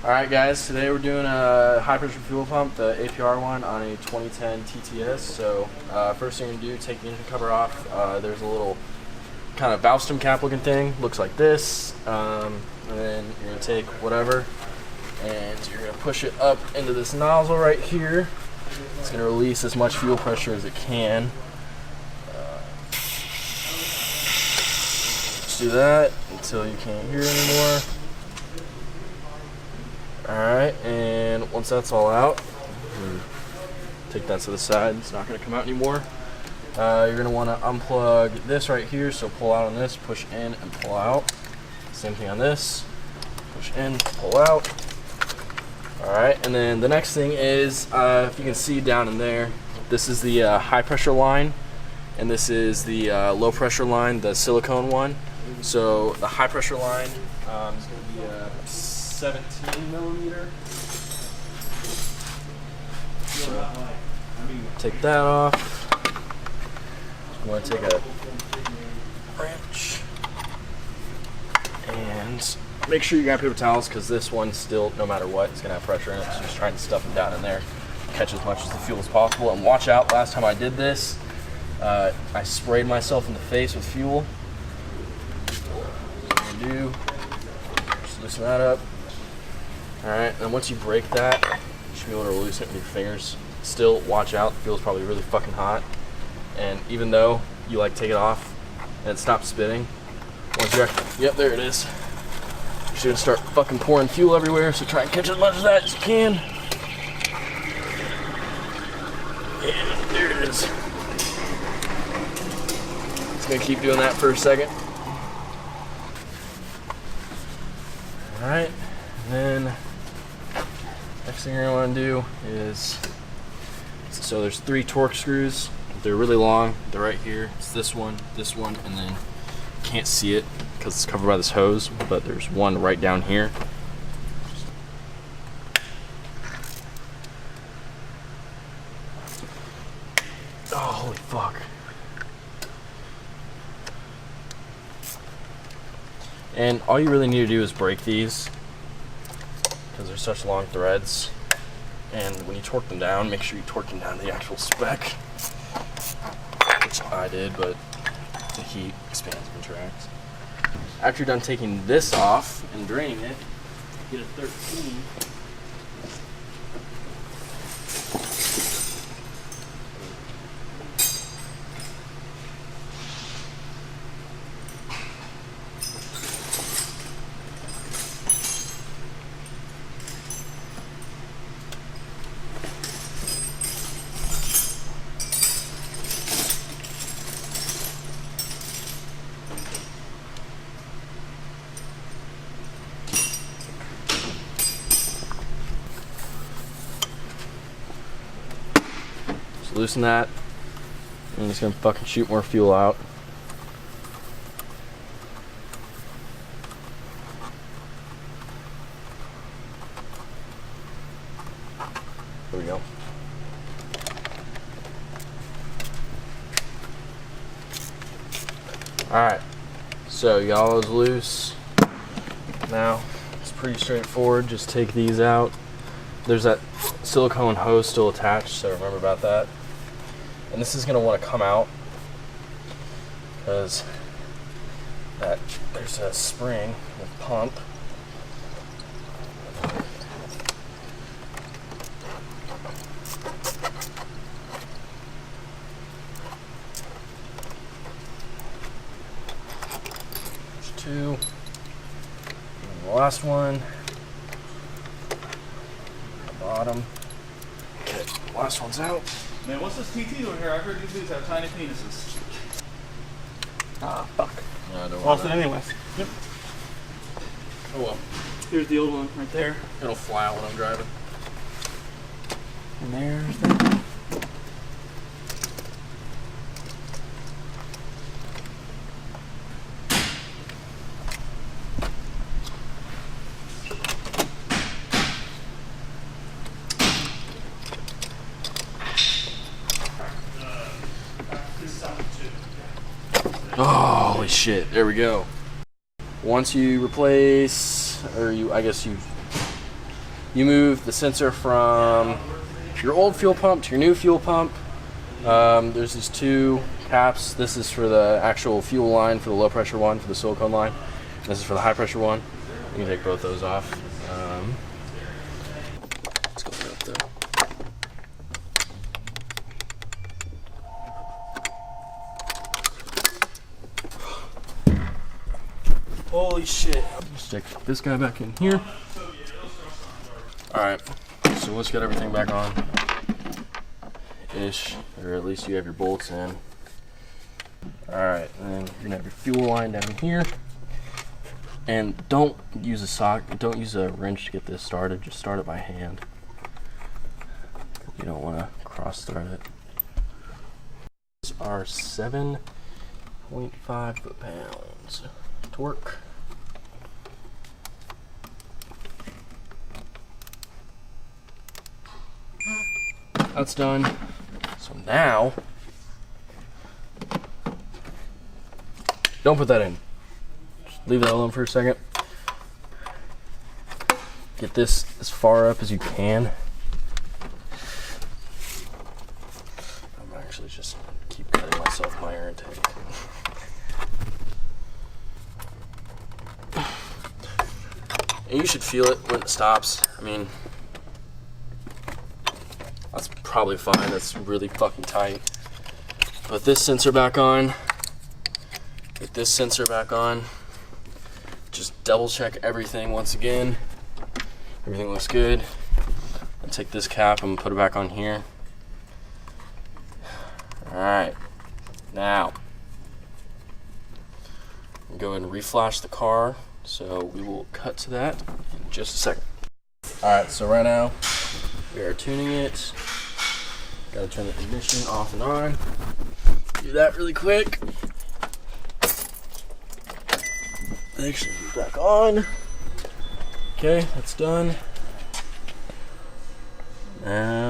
Alright guys, today we're doing a high pressure fuel pump, the APR one on a 2010 TTS. So first thing you're going to do, take the engine cover off. There's a little kind of valve stem cap looking thing, looks like this. And then you're going to take whatever and you're going to push it up into this nozzle right here. It's going to release as much fuel pressure as it can. Just do that until you can't hear anymore. Alright, and once that's all out, take that to the side. It's not going to come out anymore. You're going to want to unplug this right here, so pull out on this, push in and pull out. Same thing on this, push in, pull out. Alright, and then the next thing is, if you can see down in there, this is the high pressure line, and this is the low pressure line, the silicone one. So the high pressure line is going to be a 17 millimeter. So take that off. I'm going to take a wrench and make sure you got paper towels, because this one still, no matter what, is going to have pressure in it. So just trying to stuff it down in there, catch as much as the fuel as possible. And watch out, last time I did this, I sprayed myself in the face with fuel. What I'm going to do, just loosen that up. Alright, and once you break that, you should be able to release it with your fingers. Still, watch out, the fuel's probably really fucking hot. And even though you take it off and it stops spitting, once you're yep, there it is. You're just gonna start fucking pouring fuel everywhere, so try and catch as much of that as you can. And there it is. Just gonna keep doing that for a second. Alright, and then next thing you're going to want to do is, so there's 3 torque screws. They're really long. They're right here. It's this one, and then you can't see it because it's covered by this hose, but there's one right down here. Oh, holy fuck. And all you really need to do is break these, because they're such long threads. And when you torque them down, make sure you torque them down to the actual spec, which I did, but the heat expands and contracts. After you're done taking this off and draining it, get a 13. Loosen that. I'm just gonna fucking shoot more fuel out. There we go. Alright, so you got all those loose. Now it's pretty straightforward. Just take these out. There's that silicone hose still attached, so remember about that. And this is going to want to come out because there's a spring with pump. There's 2. And the last one. Bottom. Okay, last one's out. Man, what's this TT doing here? I heard these dudes have tiny penises. Ah, fuck. No, don't Lost it anyways. Yep. Oh well. Here's the old one right there. It'll fly out when I'm driving. And there's that. Oh, holy shit, there we go. Once you replace, or I guess you you move the sensor from your old fuel pump to your new fuel pump. There's these two caps. This is for the actual fuel line, for the low pressure one, for the silicone line. This is for the high pressure one. You can take both those off. Let's go up there. Holy shit. Stick this guy back in here. Alright, so let's get everything back on. Ish, or at least you have your bolts in. Alright, and then you're gonna have your fuel line down here. And don't use a wrench to get this started, just start it by hand. You don't wanna cross thread it. These are 7.5 foot-pounds. Torque. That's done. So now, don't put that in. Just leave that alone for a second. Get this as far up as you can. I'm actually just keep cutting myself my air intake. And you should feel it when it stops. I mean, that's probably fine. That's really fucking tight. Put this sensor back on. Get this sensor back on. Just double check everything once again. Everything looks good. And take this cap and put it back on here. Alright. Now, go ahead and reflash the car. So we will cut to that in just a second. Alright, so right now we are tuning it. Gotta turn the ignition off and on. Do that really quick. Ignition back on. Okay, that's done. And